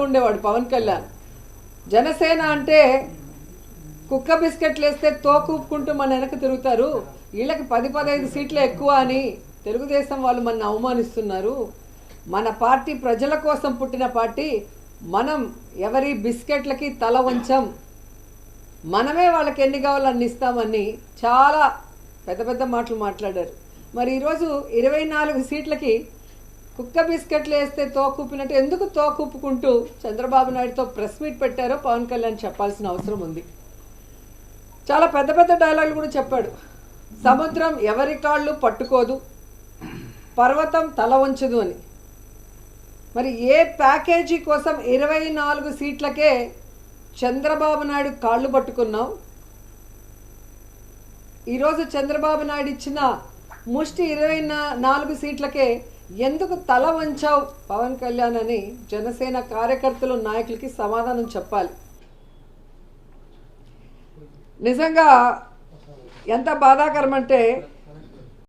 ఉండేవాడు పవన్ కళ్యాణ్. జనసేన అంటే కుక్క బిస్కెట్లు వేస్తే తోకూపుకుంటూ మన వెనక తిరుగుతారు, వీళ్ళకి 10-15 సీట్లు ఎక్కువ అని తెలుగుదేశం వాళ్ళు మన అవమానిస్తున్నారు. మన పార్టీ ప్రజల కోసం పుట్టిన పార్టీ, మనం ఎవరి బిస్కెట్లకి తల వంచం, మనమే వాళ్ళకి ఎన్ని కావాలో అన్ని ఇస్తామని చాలా పెద్ద పెద్ద మాటలు మాట్లాడారు. మరి ఈరోజు 24 సీట్లకి కుక్క బిస్కెట్లు వేస్తే తోకూపినట్టు ఎందుకు తోకూపుకుంటూ చంద్రబాబు నాయుడుతో ప్రెస్ మీట్ పెట్టారో పవన్ కళ్యాణ్ చెప్పాల్సిన అవసరం ఉంది. చాలా పెద్ద పెద్ద డైలాగులు కూడా చెప్పాడు. సముద్రం ఎవరి కాళ్ళు పట్టుకోదు, పర్వతం తల వంచదు అని. మరి ఏ ప్యాకేజీ కోసం 24 సీట్లకే చంద్రబాబు నాయుడు కాళ్ళు పట్టుకున్నాం? ఈరోజు చంద్రబాబు నాయుడు ఇచ్చిన ముష్టి 24 సీట్లకే ఎందుకు తల వంచావు పవన్ కళ్యాణ్ అని జనసేన కార్యకర్తలు నాయకులకి సమాధానం చెప్పాలి. నిజంగా ఎంత బాధాకరం అంటే